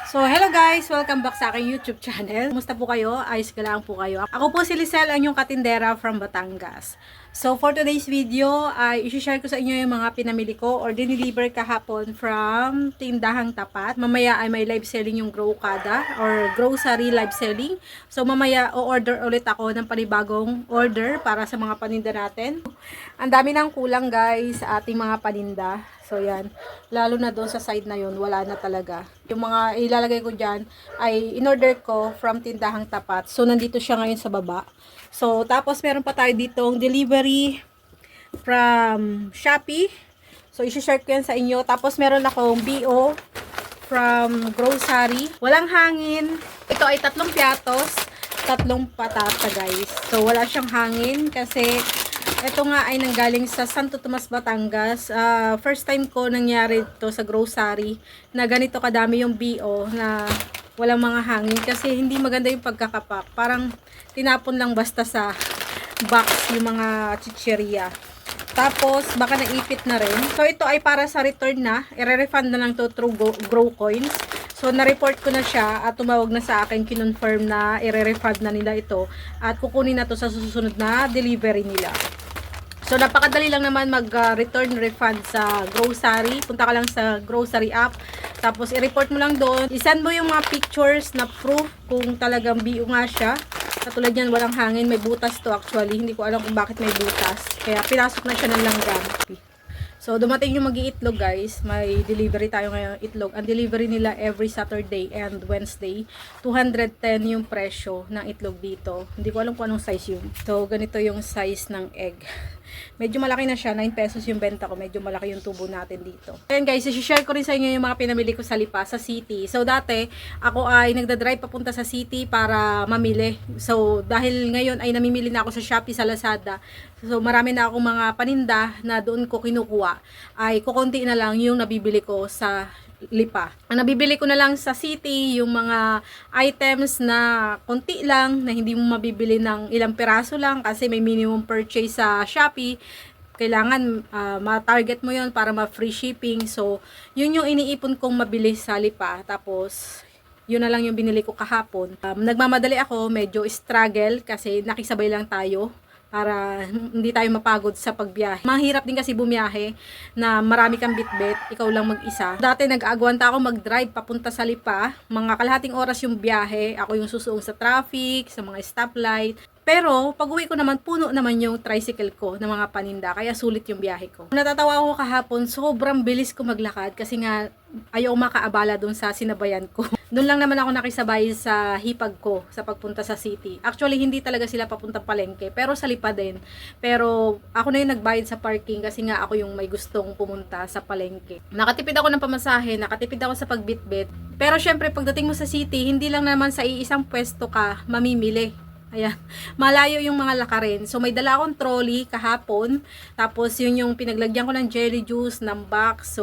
So, hello guys! Welcome back sa aking YouTube channel. Kumusta po kayo? Ayos ka lang po kayo. Ako po si Lisel, ang yung katindera from Batangas. So, for today's video, ay isi-share ko sa inyo yung mga pinamili ko or diniliver kahapon from Tindahang Tapat. Mamaya ay may live selling yung Growkada or grocery live selling. So, mamaya o-order ulit ako ng panibagong order para sa mga paninda natin. Ang dami nang kulang guys sa ating mga paninda. So, yan. Lalo na doon sa side na yun, wala na talaga. Yung mga ilalagay ko dyan ay in-order ko from Tindahang Tapat. So, nandito siya ngayon sa baba. So, tapos meron pa tayo ditong delivery from Shopee. So, isi-share ko yan sa inyo. Tapos, meron akong BO from grocery. Walang hangin. Ito ay 3 piatos, 3 patata guys. So, wala siyang hangin kasi ito nga ay nanggaling sa Santo Tomas, Batangas. First time ko nangyari ito sa grocery na ganito kadami yung BO na walang mga hangin kasi hindi maganda yung pagkakapak. Parang tinapon lang basta sa box yung mga chichirya. Tapos baka naipit na rin. So ito ay para sa return na. I-refund na lang to through Grow Coins. So na-report ko na siya at tumawag na sa akin, kinonfirm na i-refund na nila ito at kukunin na to sa susunod na delivery nila. So, napakadali lang naman mag-return refund sa grocery. Punta ka lang sa grocery app. Tapos, i-report mo lang doon. I-send mo yung mga pictures na proof kung talagang BO nga siya. Katulad yan, walang hangin. May butas to actually. Hindi ko alam kung bakit may butas. Kaya, pinasok na siya ng langgam. So, dumating yung mag-iitlog guys. May delivery tayo ngayon itlog. Ang delivery nila every Saturday and Wednesday. 210 yung presyo ng itlog dito. Hindi ko alam kung anong size yun. So, ganito yung size ng egg. Medyo malaki na siya. 9 pesos yung benta ko. Medyo malaki yung tubo natin dito. Ayan guys, i-share ko rin sa inyo yung mga pinamili ko sa Lipa, sa city. So, dati, ako ay nagdadrive papunta sa city para mamili. So, dahil ngayon ay namimili na ako sa Shopee, sa Lazada. So, marami na akong mga paninda na doon ko kinukuha. Ay, kukunti na lang yung nabibili ko sa Lipa. Ang nabibili ko na lang sa city, yung mga items na konti lang, na hindi mo mabibili ng ilang piraso lang kasi may minimum purchase sa Shopee. Kailangan ma-target mo yon para ma-free shipping. So, yun yung iniipon kong mabili sa Lipa. Tapos, yun na lang yung binili ko kahapon. Nagmamadali ako, medyo struggle kasi nakisabay lang tayo para hindi tayo mapagod sa pagbiyahe. Mahirap din kasi bumiyahe na marami kang bitbit, ikaw lang mag-isa. Dati nag-aagwanta ako mag-drive papunta sa Lipa, mga kalahating oras yung biyahe, ako yung susuong sa traffic, sa mga stoplight. Pero, pag uwi ko naman, puno naman yung tricycle ko ng mga paninda, kaya sulit yung biyahe ko. Natatawa ako kahapon, sobrang bilis ko maglakad kasi nga ayaw makaabala doon sa sinabayan ko. Doon lang naman ako nakisabay sa hipag ko sa pagpunta sa city. Actually, hindi talaga sila papuntang palengke, pero sa Lipa din. Pero ako na yung nagbayad sa parking kasi nga ako yung may gustong pumunta sa palengke. Nakatipid ako ng pamasahe, nakatipid ako sa pagbitbit. Pero syempre, pagdating mo sa city, hindi lang naman sa iisang pwesto ka mamimili. Ayan, malayo yung mga lakarin. So, may dala akong trolley kahapon. Tapos, yun yung pinaglagyan ko ng jelly juice, ng box.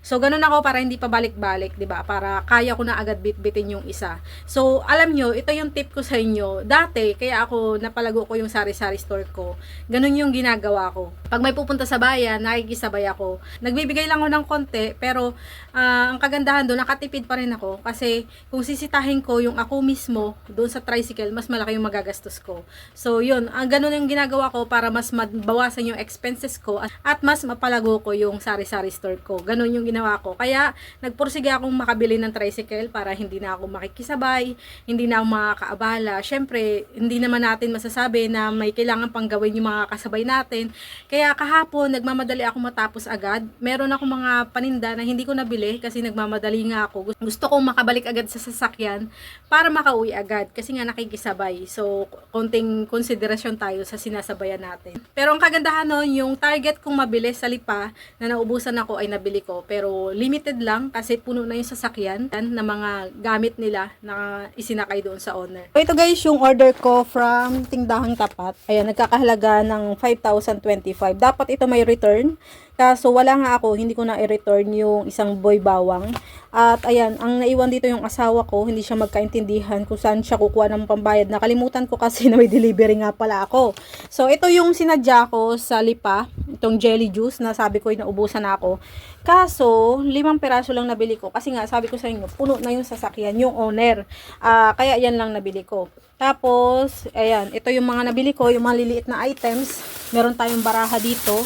So ganun ako para hindi pa balik-balik, 'di ba? Para kaya ko na agad bitbitin yung isa. So, alam nyo, ito yung tip ko sa inyo. Dati, kaya ako napalago ko yung sari-sari store ko. Ganun yung ginagawa ko. Pag may pupunta sa bayan, nakikisabay ako. Nagbibigay lang ako ng konti, pero ang kagandahan doon, nakatipid pa rin ako. Kasi kung sisitahin ko yung ako mismo doon sa tricycle, mas malaki yung magagastos ko. So, yun. Ganun yung ginagawa ko para mas mabawasan yung expenses ko at mas mapalago ko yung sari-sari store ko. Ganun yung ginawa ko. Kaya, nagpursige akong makabili ng tricycle para hindi na ako makikisabay, hindi na ako makakaabala. Syempre, hindi naman natin masasabi na may kailangan pang gawin yung mga kasabay natin. Kaya kahapon, nagmamadali ako matapos agad. Meron ako mga paninda na hindi ko nabili kasi nagmamadali nga ako. Gusto kong makabalik agad sa sasakyan para makauwi agad kasi nga nakikisabay. So, konting konsiderasyon tayo sa sinasabayan natin. Pero ang kagandahan nun, yung target kong mabili sa Lipa na naubusan ako ay nabili ko. Pero limited lang kasi puno na yung sasakyan na mga gamit nila na isinakay doon sa owner. So, ito guys yung order ko from Tindahang Tapat. Ayan, nagkakahalaga ng 5,025. Dapat ito may return Kaso wala nga ako, hindi ko na i-return yung isang boy bawang. At ayan, ang naiwan dito yung asawa ko, hindi siya magkaintindihan kung saan siya kukuha ng pambayad. Nakalimutan ko kasi na may delivery nga pala ako. So ito yung sinadya ko sa Lipa, itong jelly juice na sabi ko naubusan na ako. Kaso 5 piraso lang nabili ko kasi nga sabi ko sa inyo, puno na yung sasakyan, yung owner. Kaya yan lang nabili ko. Tapos, ayan, ito yung mga nabili ko, yung mga liliit na items. Meron tayong baraha dito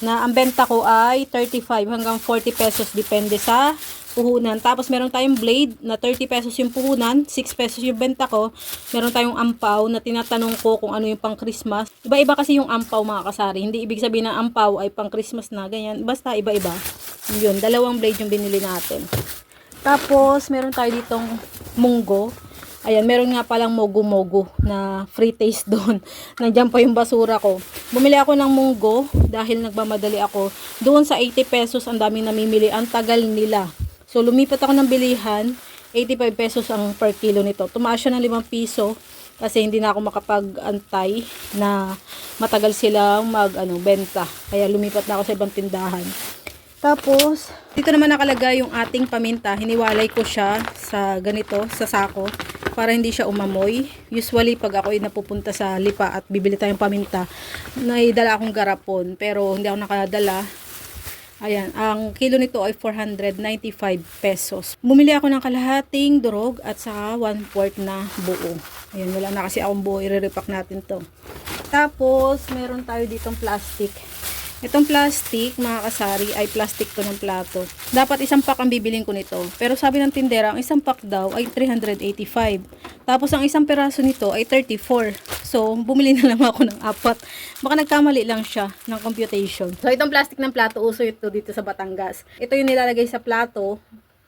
na ang benta ko ay 35 hanggang 40 pesos depende sa puhunan. Tapos meron tayong blade na 30 pesos yung puhunan, 6 pesos yung benta ko. Meron tayong ampaw na tinatanong ko kung ano yung pang Christmas. Iba-iba kasi yung ampaw mga kasari. Hindi ibig sabihin na ampaw ay pang Christmas na ganyan. Basta iba-iba. Yun, dalawang blade yung binili natin. Tapos meron tayo ditong munggo. Ayan, meron nga palang mogo-mogo na free taste doon. Nandiyan pa yung basura ko. Bumili ako ng munggo dahil nagmamadali ako. Doon sa 80 pesos, ang daming namimili. Ang tagal nila. So, lumipat ako ng bilihan. 85 pesos ang per kilo nito. Tumaas siya ng 5 piso kasi hindi na ako makapag-antay na matagal silang benta. Kaya lumipat na ako sa ibang tindahan. Tapos, dito naman nakalagay yung ating paminta. Hiniwalay ko siya sa ganito, sa sako, para hindi siya umamoy. Usually, pag ako ay napupunta sa Lipa at bibili tayong paminta, naidala akong garapon. Pero, hindi ako nakadala. Ayan, ang kilo nito ay 495 pesos. Bumili ako ng kalahating durog at saka 1/4 na buo. Ayan, wala na kasi akong buo. I-repack natin to. Tapos, meron tayo ditong plastic. Itong plastic, mga kasari, ay plastic to ng plato. Dapat isang pack ang bibiling ko nito. Pero sabi ng tindera, ang isang pack daw ay 385. Tapos ang isang peraso nito ay 34. So, bumili na lang ako ng 4. Baka nagkamali lang siya ng computation. So, itong plastic ng plato, uso ito dito sa Batangas. Ito yung nilalagay sa plato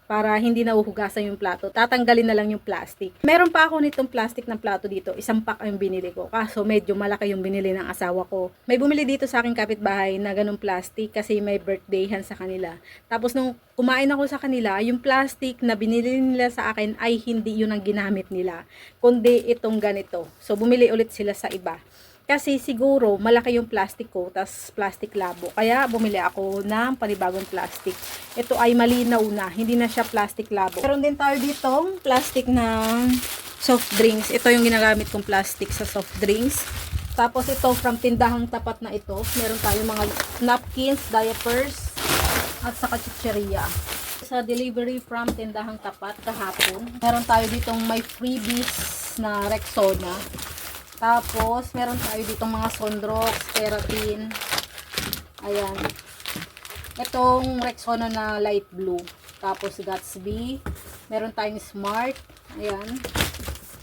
para hindi nauhugasan yung plato. Tatanggalin na lang yung plastic. Meron pa ako nitong plastic ng plato dito. Isang pack yung binili ko. Kaso medyo malaki yung binili ng asawa ko. May bumili dito sa aking kapitbahay na ganung plastic kasi may birthdayhan sa kanila. Tapos nung kumain ako sa kanila, yung plastic na binili nila sa akin ay hindi yun ang ginamit nila, kundi itong ganito. So bumili ulit sila sa iba. Kasi siguro malaki yung plastic ko, tas plastic labo. Kaya bumili ako ng panibagong plastic. Ito ay malinaw na, hindi na siya plastic labo. Meron din tayo ditong plastic na soft drinks. Ito yung ginagamit kong plastic sa soft drinks. Tapos ito from tindahang tapat na ito. Meron tayong mga napkins, diapers, at saka chicheria. Sa delivery from tindahang tapat kahapon, meron tayo ditong may freebies na Rexona. Tapos, meron tayo ditong mga Sondrox, Keratin. Ayan. Itong Rexona na light blue. Tapos, Gatsby. Meron tayong Smart. Ayan.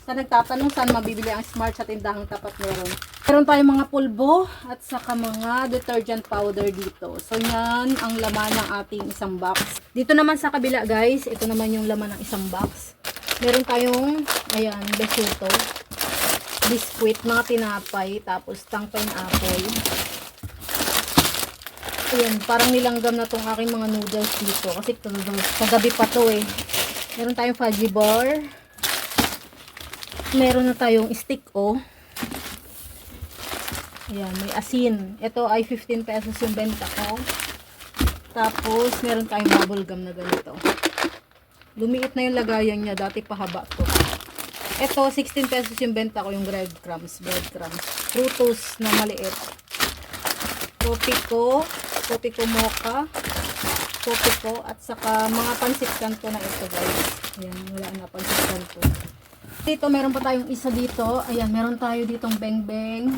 Sa nagtatanong saan mabibili ang Smart sa tindahang tapat meron. Meron tayong mga pulbo at saka mga detergent powder dito. So, yan ang laman ng ating isang box. Dito naman sa kabila, guys. Ito naman yung laman ng isang box. Meron tayong, ayan, besuto. Biskuit, mga tinapay, tapos tang pineapple. Ayan, parang nilanggam na tong aking mga noodles dito. Kasi kagabi pa to eh. Meron tayong fudgy bar. Meron na tayong stick o. Ayan, may asin. Ito ay 15 pesos yung benta ko. Tapos, meron tayong bubble gum na ganito. Lumiit na yung lagayan niya. Dati pahaba to. Ito, 16 pesos yung benta ko, yung breadcrumbs. Frutos na maliit. Kopi ko mocha. Kopi ko, at saka mga pansit kanto na ito, guys. Ayan, wala na pansit kanto. Dito, meron pa tayong isa dito. Ayan, meron tayo ditong beng-beng.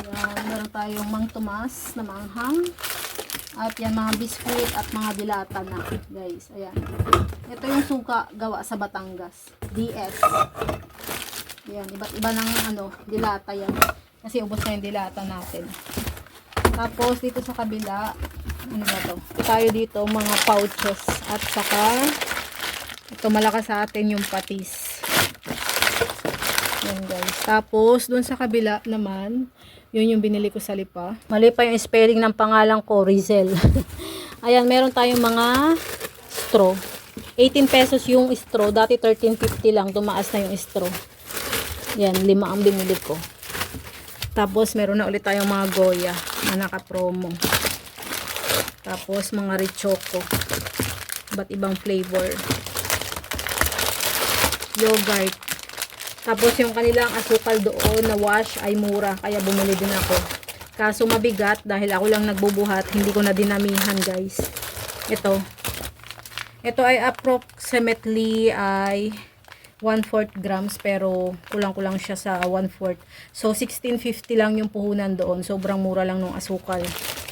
Ayan, meron tayong Mang Tomas na manghang. At yan, mga biskuit at mga dilata na, guys. Ayan. Ito yung suka gawa sa Batangas. DS. Ayan, iba't iba ng dilata yan. Kasi ubos na yung dilata natin. Tapos, dito sa kabila, ano ba to? Tayo dito, mga pouches. At saka, ito malakas sa atin yung patis. Yan, guys. Tapos, dun sa kabila naman, yun yung binili ko sa Lipa. Mali pa yung spelling ng pangalan ko, Rizel. Ayan, meron tayong mga straw. 18 pesos yung straw. Dati 13.50 lang. Tumaas na yung straw. Yan, 5 ang binili ko. Tapos, meron na ulit tayong mga Goya na naka-promo. Tapos mga Richoco. Iba't ibang flavor. Yogurt. Tapos yung kanilang asukal doon na wash ay mura. Kaya bumili din ako. Kaso mabigat dahil ako lang nagbubuhat. Hindi ko na dinamihan guys. Ito. Ito ay approximately ay 1/4 grams pero kulang-kulang siya sa 1/4. So 16.50 lang yung puhunan doon. Sobrang mura lang ng asukal.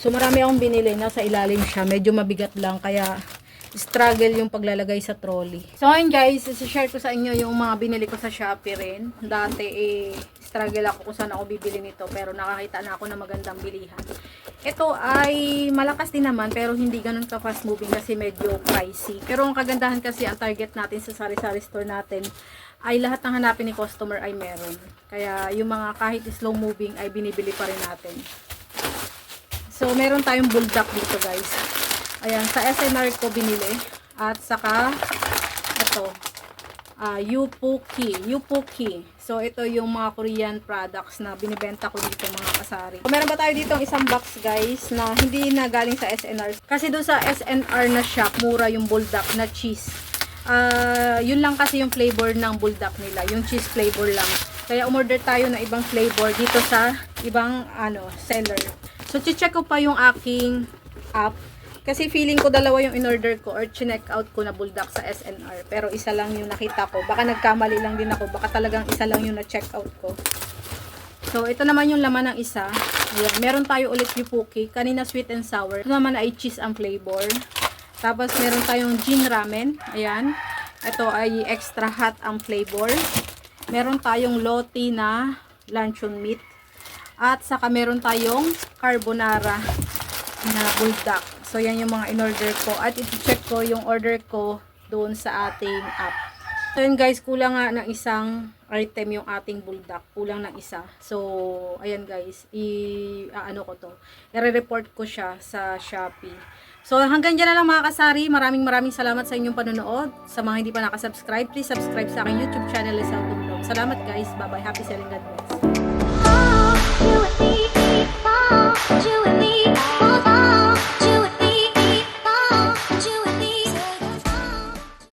So marami akong binili. Nasa ilalim siya. Medyo mabigat lang kaya struggle yung paglalagay sa trolley. So ngayon guys, i-share ko sa inyo yung mga binili ko sa Shopee rin. Dati struggle ako kung saan ako bibili nito pero nakakita na ako na magandang bilihan. Ito ay malakas din naman pero hindi ganun ka fast moving kasi medyo pricey. Pero ang kagandahan kasi ang target natin sa sari-sari store natin ay lahat ng hanapin ni customer ay meron. Kaya yung mga kahit slow moving ay binibili pa rin natin. So meron tayong bulldog dito guys. Ayan, sa SNR ko binili. At saka, ito, Yupuki. So, ito yung mga Korean products na binibenta ko dito mga kasari. So, meron ba tayo dito isang box guys na hindi na galing sa SNR. Kasi doon sa SNR na shop, mura yung bulldog na cheese. Yun lang kasi yung flavor ng bulldog nila. Yung cheese flavor lang. Kaya umorder tayo ng ibang flavor dito sa ibang seller. So, check ko pa yung aking app. Kasi feeling ko dalawa yung in-order ko or chineck out ko na bulldog sa SNR. Pero isa lang yung nakita ko. Baka nagkamali lang din ako. Baka talagang isa lang yung na-check out ko. So, ito naman yung laman ng isa. Ayan. Meron tayo ulit yupuki. Kanina sweet and sour. Ito naman ay cheese ang flavor. Tapos, meron tayong Jin ramen. Ayan. Ito ay extra hot ang flavor. Meron tayong loti na luncheon meat. At saka meron tayong carbonara na bulldog. So, yan yung mga in-order ko. At iti-check ko yung order ko doon sa ating app. So, yun guys, kulang nga ng isang item yung ating bulldog. Kulang ng isa. So, ayan guys, i-report ko siya sa Shopee. So, hanggang dyan na lang mga kasari. Maraming salamat sa inyong panonood. Sa mga hindi pa nakasubscribe, please subscribe sa aking YouTube channel, Lizelle Tumblog. Salamat guys. Bye-bye. Happy selling. God bless.